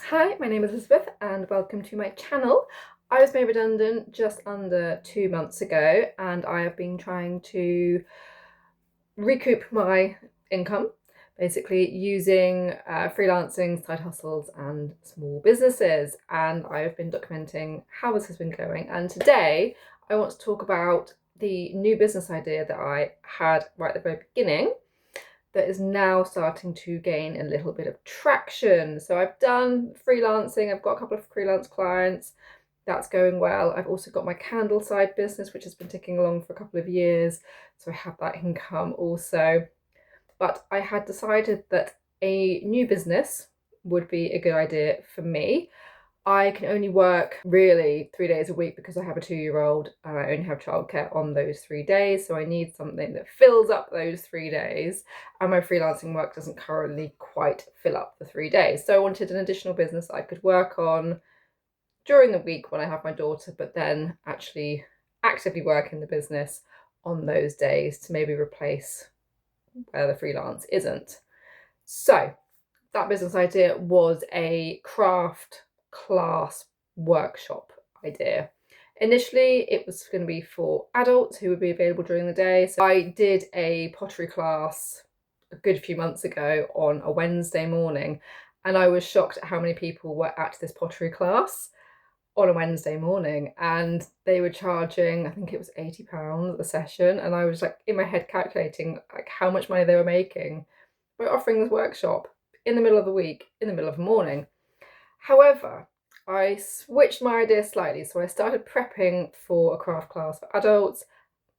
Hi, my name is Elizabeth and welcome to my channel. I was made redundant just under 2 months ago and I have been trying to recoup my income, basically using freelancing, side hustles and small businesses, and I have been documenting how this has been going. And today I want to talk about the new business idea that I had right at the very beginning that is now starting to gain a little bit of traction. So I've done freelancing, I've got a couple of freelance clients, that's going well. I've also got my candle side business, which has been ticking along for a couple of years, so I have that income also. But I had decided that a new business would be a good idea for me. I can only work really 3 days a week because I have a 2-year-old and I only have childcare on those 3 days. So I need something that fills up those 3 days. And my freelancing work doesn't currently quite fill up the 3 days. So I wanted an additional business I could work on during the week when I have my daughter, but then actually actively work in the business on those days to maybe replace where the freelance isn't. So that business idea was a craft class workshop idea. Initially, it was going to be for adults who would be available during the day. So I did a pottery class a good few months ago on a Wednesday morning, and I was shocked at how many people were at this pottery class on a Wednesday morning, and they were charging, I think it was £80 a session, and I was like in my head calculating like how much money they were making by offering this workshop in the middle of the week, in the middle of the morning. However, I switched my idea slightly, so I started prepping for a craft class for adults,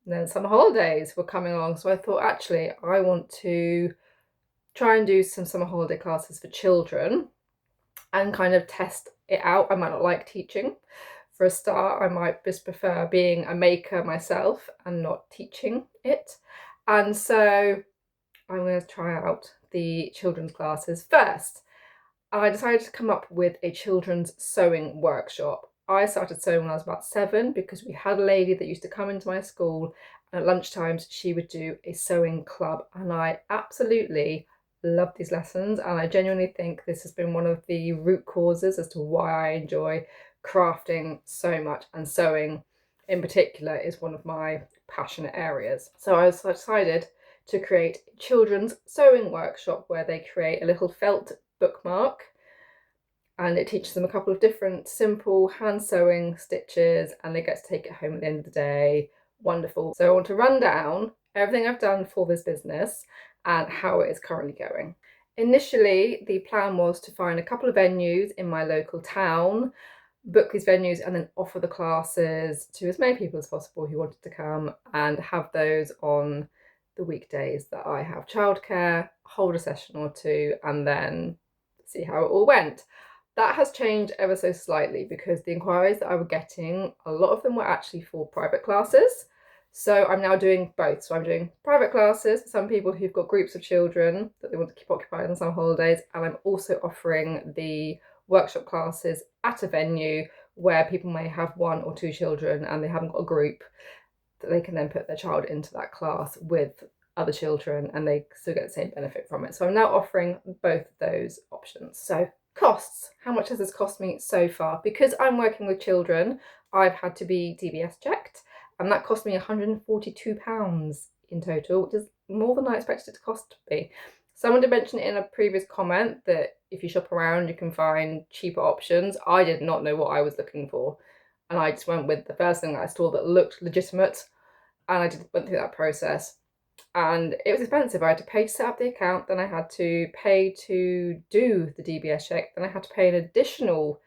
and then summer holidays were coming along, so I thought actually I want to try and do some summer holiday classes for children and kind of test it out. I might not like teaching. For a start, I might just prefer being a maker myself and not teaching it. And so I'm going to try out the children's classes first. I decided to come up with a children's sewing workshop. I started sewing when I was about 7 because we had a lady that used to come into my school, and at lunchtimes she would do a sewing club, and I absolutely love these lessons, and I genuinely think this has been one of the root causes as to why I enjoy crafting so much, and sewing in particular is one of my passionate areas. So I decided to create a children's sewing workshop where they create a little felt bookmark, and it teaches them a couple of different simple hand sewing stitches, and they get to take it home at the end of the day. Wonderful. So I want to run down everything I've done for this business and how it is currently going. Initially, the plan was to find a couple of venues in my local town, book these venues, and then offer the classes to as many people as possible who wanted to come, and have those on the weekdays that I have childcare, hold a session or two, and then see how it all went. That has changed ever so slightly because the inquiries that I was getting, a lot of them were actually for private classes. So I'm now doing both. So I'm doing private classes for some people who've got groups of children that they want to keep occupied on some holidays, and I'm also offering the workshop classes at a venue where people may have 1 or 2 children and they haven't got a group, that they can then put their child into that class with other children and they still get the same benefit from it. So I'm now offering both of those options. So costs, how much has this cost me so far? Because I'm working with children, I've had to be DBS checked, and that cost me £142 in total, which is more than I expected it to cost to be. Someone did mention in a previous comment that if you shop around you can find cheaper options. I did not know what I was looking for, and I just went with the first thing that I saw that looked legitimate, and I just went through that process. And it was expensive. I had to pay to set up the account, then I had to pay to do the DBS check, then I had to pay an additional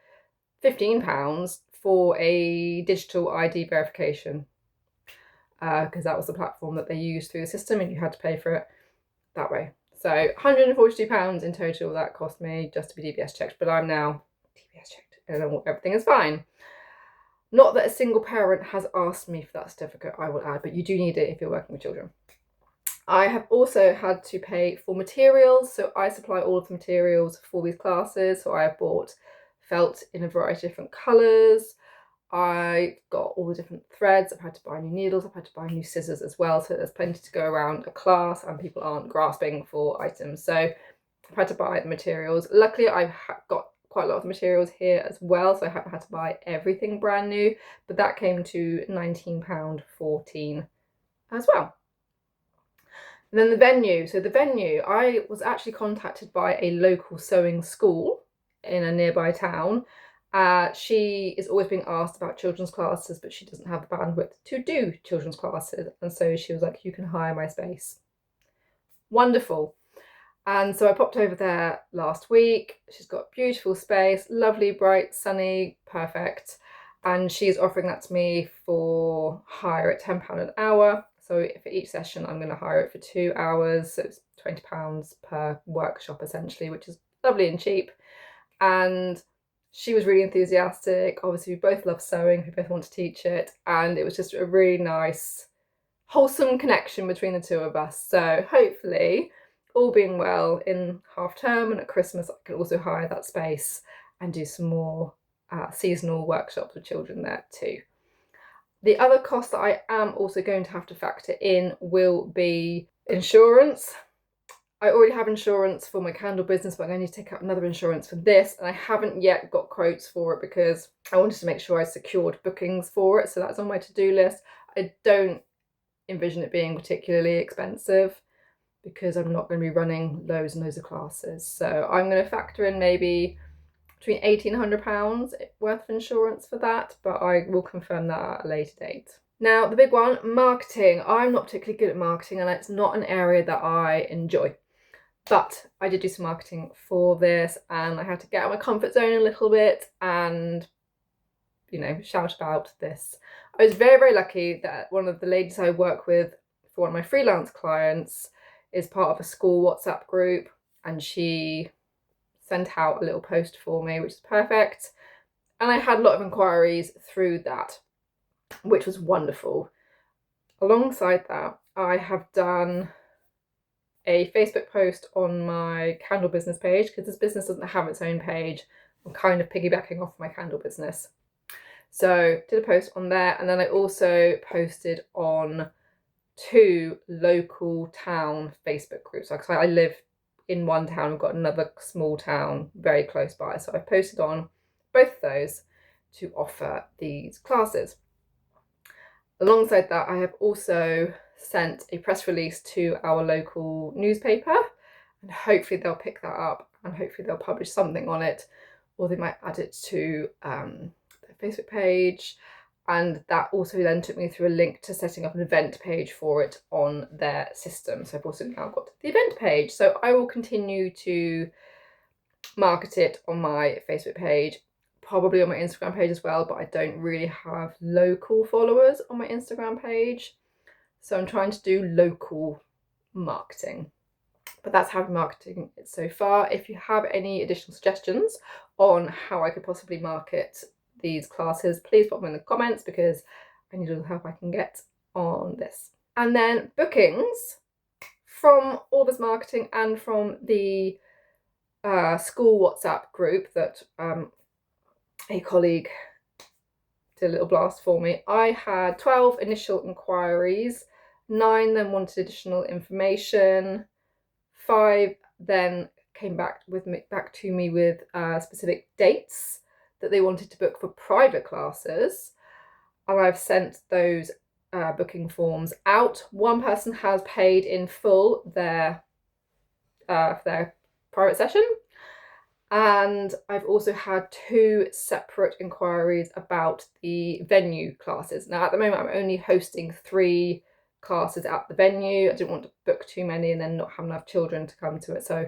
£15 for a digital ID verification, because that was the platform that they used through the system and you had to pay for it that way. So £142 in total that cost me just to be DBS checked, but I'm now DBS checked and everything is fine. Not that a single parent has asked me for that certificate, I will add, but you do need it if you're working with children. I have also had to pay for materials, so I supply all of the materials for these classes. So I have bought felt in a variety of different colours. I got all the different threads. I've had to buy new needles. I've had to buy new scissors as well. So there's plenty to go around a class and people aren't grasping for items. So I've had to buy the materials. Luckily, I've got quite a lot of materials here as well, so I haven't had to buy everything brand new, but that came to £19.14 as well. And then the venue. So the venue, I was actually contacted by a local sewing school in a nearby town. She is always being asked about children's classes, but she doesn't have the bandwidth to do children's classes. And so she was like, you can hire my space. Wonderful. And so I popped over there last week. She's got beautiful space, lovely, bright, sunny, perfect. And she's offering that to me for hire at £10 an hour. So for each session, I'm going to hire it for 2 hours. So it's £20 per workshop essentially, which is lovely and cheap. And she was really enthusiastic. Obviously, we both love sewing. We both want to teach it. And it was just a really nice, wholesome connection between the two of us. So hopefully, all being well, in half term and at Christmas, I can also hire that space and do some more seasonal workshops with children there too. The other cost that I am also going to have to factor in will be insurance. I already have insurance for my candle business, but I'm going to need to take out another insurance for this, and I haven't yet got quotes for it because I wanted to make sure I secured bookings for it, so that's on my to-do list. I don't envision it being particularly expensive because I'm not going to be running loads and loads of classes. So I'm going to factor in maybe between £1,800 worth of insurance for that, but I will confirm that at a later date. Now, the big one, marketing. I'm not particularly good at marketing, and it's not an area that I enjoy. But I did do some marketing for this, and I had to get out of my comfort zone a little bit and, you know, shout about this. I was very, very lucky that one of the ladies I work with for one of my freelance clients is part of a school WhatsApp group, and she sent out a little post for me, which is perfect. And I had a lot of inquiries through that, which was wonderful. Alongside that, I have done a Facebook post on my candle business page because this business doesn't have its own page. I'm kind of piggybacking off my candle business. So did a post on there, and then I also posted on 2 local town Facebook groups. Like, I live in one town, I've got another small town very close by. So I posted on both of those to offer these classes. Alongside that, I have also sent a press release to our local newspaper, and hopefully they'll pick that up and hopefully they'll publish something on it, or they might add it to their Facebook page. And that also then took me through a link to setting up an event page for it on their system. So I've also now got the event page. So I will continue to market it on my Facebook page, probably on my Instagram page as well, but I don't really have local followers on my Instagram page. So I'm trying to do local marketing. But that's how I'm marketing it so far. If you have any additional suggestions on how I could possibly market these classes, please put them in the comments because I need all the help I can get on this. And then bookings from all this marketing and from the school WhatsApp group that a colleague did a little blast for me. I had 12 initial inquiries, 9 then wanted additional information, 5 then came back to me with specific dates that they wanted to book for private classes, and I've sent those booking forms out. One person has paid in full their private session, and I've also had 2 separate inquiries about the venue classes. Now at the moment I'm only hosting 3 classes at the venue. I didn't want to book too many and then not have enough children to come to it, so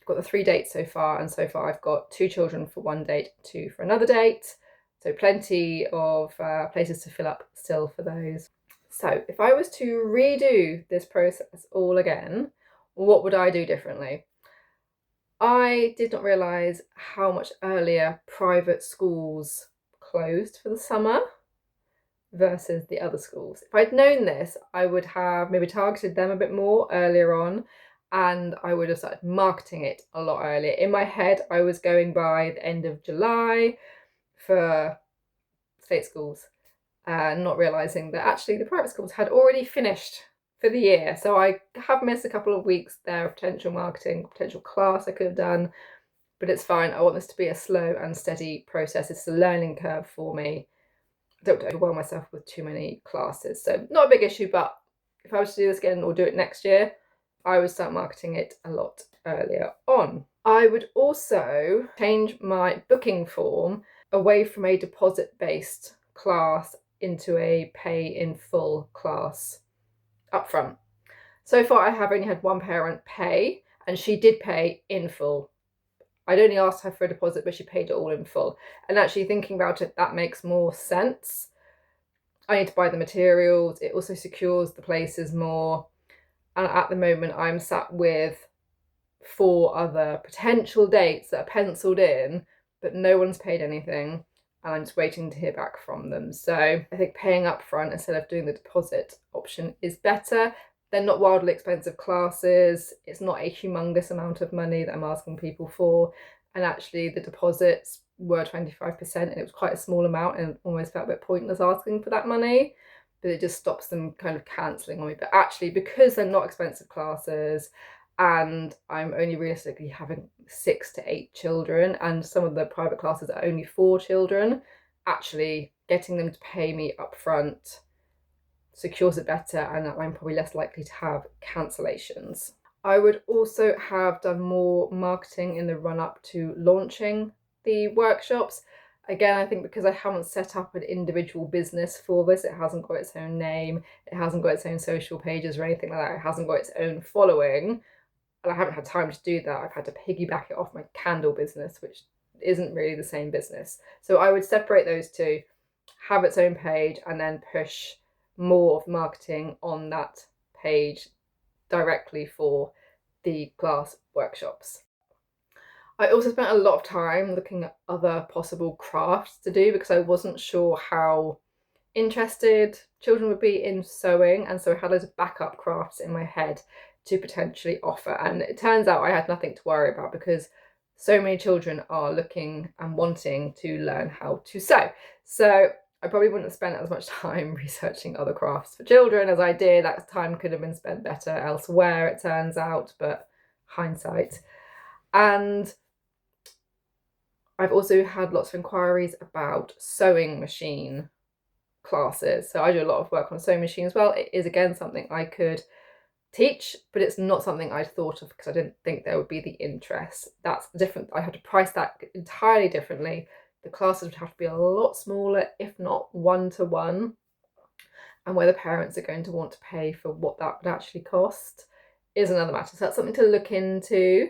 got the 3 dates so far, and so far I've got 2 children for one date, 2 for another date, so plenty of places to fill up still for those. So if I was to redo this process all again, what would I do differently? I did not realise how much earlier private schools closed for the summer versus the other schools. If I'd known this, I would have maybe targeted them a bit more earlier on, and I would have started marketing it a lot earlier. In my head, I was going by the end of July for state schools, not realising that actually the private schools had already finished for the year. So I have missed a couple of weeks there of potential marketing, potential class I could have done, but it's fine. I want this to be a slow and steady process. It's a learning curve for me. I don't overwhelm myself with too many classes. So not a big issue, but if I was to do this again or do it next year, I would start marketing it a lot earlier on. I would also change my booking form away from a deposit-based class into a pay in full class upfront. So far I have only had one parent pay, and she did pay in full. I'd only asked her for a deposit, but she paid it all in full. And actually thinking about it, that makes more sense. I need to buy the materials. It also secures the places more. And at the moment I'm sat with 4 other potential dates that are penciled in, but no one's paid anything. And I'm just waiting to hear back from them. So I think paying up front instead of doing the deposit option is better. They're not wildly expensive classes. It's not a humongous amount of money that I'm asking people for. And actually the deposits were 25% and it was quite a small amount, and almost felt a bit pointless asking for that money. But it just stops them kind of cancelling on me. But actually, because they're not expensive classes and I'm only realistically having 6 to 8 children, and some of the private classes are only 4 children, actually getting them to pay me up front secures it better, and I'm probably less likely to have cancellations. I would also have done more marketing in the run-up to launching the workshops. Again, I think because I haven't set up an individual business for this, it hasn't got its own name, it hasn't got its own social pages or anything like that, it hasn't got its own following, and I haven't had time to do that. I've had to piggyback it off my candle business, which isn't really the same business. So I would separate those two, have its own page, and then push more of marketing on that page directly for the class workshops. I also spent a lot of time looking at other possible crafts to do because I wasn't sure how interested children would be in sewing, and so I had loads of backup crafts in my head to potentially offer, and it turns out I had nothing to worry about because so many children are looking and wanting to learn how to sew. So I probably wouldn't have spent as much time researching other crafts for children as I did. That time could have been spent better elsewhere, it turns out, but hindsight. And I've also had lots of inquiries about sewing machine classes. So I do a lot of work on a sewing machine as well. It is again something I could teach, but it's not something I'd thought of because I didn't think there would be the interest. That's different. I had to price that entirely differently. The classes would have to be a lot smaller, if not 1-to-1, and whether parents are going to want to pay for what that would actually cost is another matter. So that's something to look into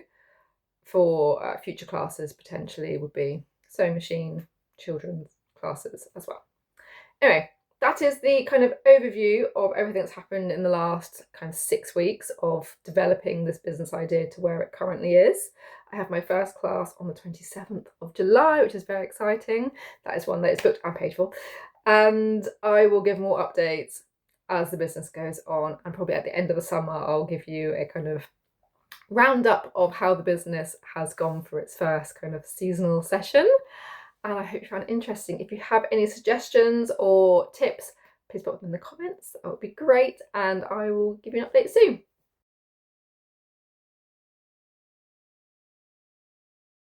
for future classes. Potentially would be sewing machine children's classes as well. Anyway, that is the kind of overview of everything that's happened in the last kind of 6 weeks of developing this business idea to where it currently is. I have my first class on the 27th of July, which is very exciting. That is one that is booked and paid for. And I will give more updates as the business goes on. And probably at the end of the summer, I'll give you a kind of roundup of how the business has gone for its first kind of seasonal session. And I hope you found it interesting. If you have any suggestions or tips, please put them in the comments. That would be great, and I will give you an update soon.